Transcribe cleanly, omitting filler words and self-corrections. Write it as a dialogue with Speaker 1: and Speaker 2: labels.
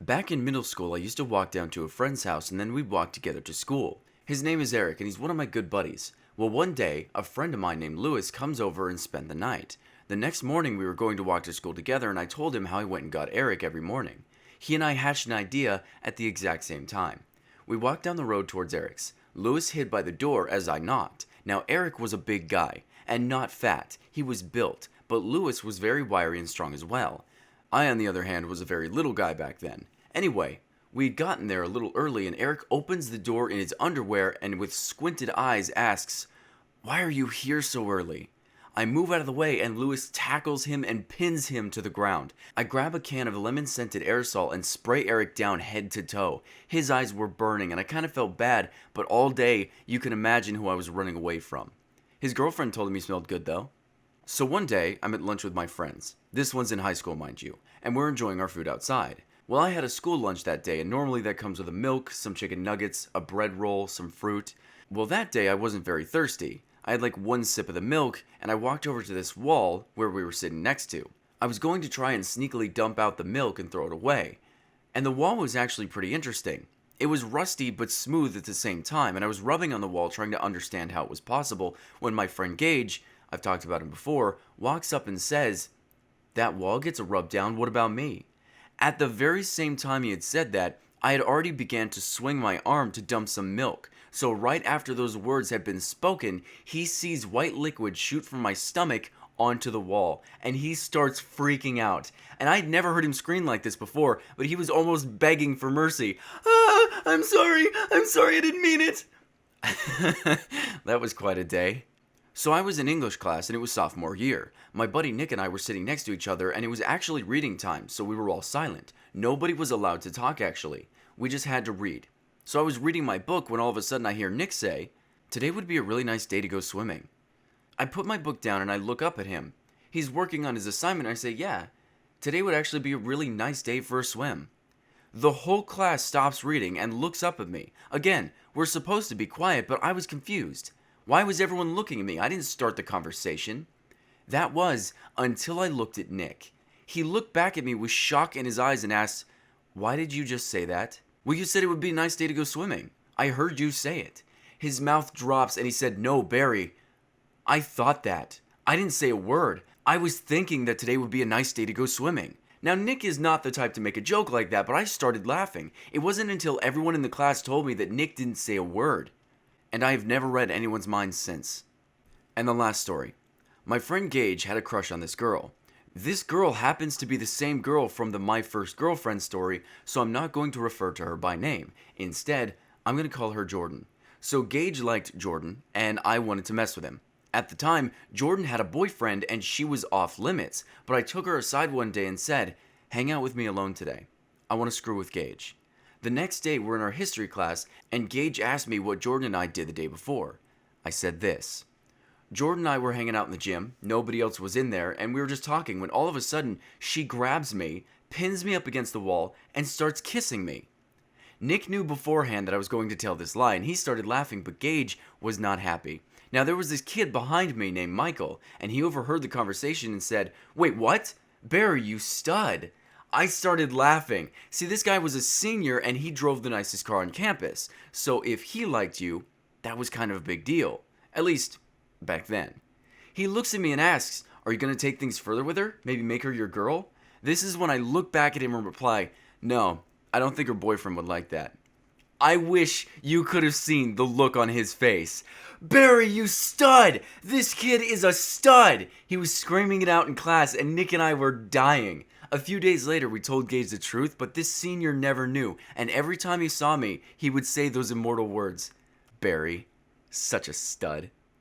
Speaker 1: Back in middle school, I used to walk down to a friend's house and then we'd walk together to school. His name is Eric and he's one of my good buddies. Well, one day, a friend of mine named Lewis comes over and spent the night. The next morning, we were going to walk to school together and I told him how I went and got Eric every morning. He and I hatched an idea at the exact same time. We walked down the road towards Eric's. Lewis hid by the door as I knocked. Now, Eric was a big guy, and not fat. He was built, but Lewis was very wiry and strong as well. I, on the other hand, was a very little guy back then. Anyway, we'd gotten there a little early, and Eric opens the door in his underwear and with squinted eyes asks, "Why are you here so early?" I move out of the way and Lewis tackles him and pins him to the ground. I grab a can of lemon-scented aerosol and spray Eric down head to toe. His eyes were burning and I kind of felt bad, but all day you can imagine who I was running away from. His girlfriend told him he smelled good though. So one day, I'm at lunch with my friends. This one's in high school, mind you, and we're enjoying our food outside. Well, I had a school lunch that day, and normally that comes with a milk, some chicken nuggets, a bread roll, some fruit. Well, that day I wasn't very thirsty. I had like one sip of the milk, and I walked over to this wall where we were sitting next to. I was going to try and sneakily dump out the milk and throw it away. And the wall was actually pretty interesting. It was rusty but smooth at the same time, and I was rubbing on the wall trying to understand how it was possible when my friend Gage, I've talked about him before, walks up and says, "That wall gets a rub down, what about me?" At the very same time he had said that, I had already began to swing my arm to dump some milk. So right after those words had been spoken, he sees white liquid shoot from my stomach onto the wall, and he starts freaking out. And I'd never heard him scream like this before, but he was almost begging for mercy. "Ah, I'm sorry, I didn't mean it." That was quite a day. So I was in English class and it was sophomore year. My buddy Nick and I were sitting next to each other and it was actually reading time, so we were all silent. Nobody was allowed to talk actually. We just had to read. So I was reading my book when all of a sudden I hear Nick say, "Today would be a really nice day to go swimming." I put my book down and I look up at him. He's working on his assignment. I say, "Yeah, today would actually be a really nice day for a swim." The whole class stops reading and looks up at me. Again, we're supposed to be quiet, but I was confused. Why was everyone looking at me? I didn't start the conversation. That was until I looked at Nick. He looked back at me with shock in his eyes and asked, "Why did you just say that?" "Well, you said it would be a nice day to go swimming. I heard you say it." His mouth drops and he said, "No, Barry, I thought that. I didn't say a word. I was thinking that today would be a nice day to go swimming." Now, Nick is not the type to make a joke like that, but I started laughing. It wasn't until everyone in the class told me that Nick didn't say a word. And I have never read anyone's mind since. And the last story. My friend Gage had a crush on this girl. This girl happens to be the same girl from the My First Girlfriend story, so I'm not going to refer to her by name. Instead, I'm going to call her Jordan. So Gage liked Jordan, and I wanted to mess with him. At the time, Jordan had a boyfriend and she was off limits, but I took her aside one day and said, "Hang out with me alone today. I want to screw with Gage." The next day, we're in our history class, and Gage asked me what Jordan and I did the day before. I said this. Jordan and I were hanging out in the gym, nobody else was in there, and we were just talking when all of a sudden, she grabs me, pins me up against the wall, and starts kissing me. Nick knew beforehand that I was going to tell this lie, and he started laughing, but Gage was not happy. Now, there was this kid behind me named Michael, and he overheard the conversation and said, "Wait, what? Barry, you stud." I started laughing. See, this guy was a senior and he drove the nicest car on campus. So if he liked you, that was kind of a big deal. At least, back then. He looks at me and asks, "Are you going to take things further with her? Maybe make her your girl?" This is when I look back at him and reply, "No, I don't think her boyfriend would like that." I wish you could have seen the look on his face. "Barry, you stud! This kid is a stud!" He was screaming it out in class and Nick and I were dying. A few days later, we told Gage the truth, but this senior never knew, and every time he saw me, he would say those immortal words, "Barry, such a stud."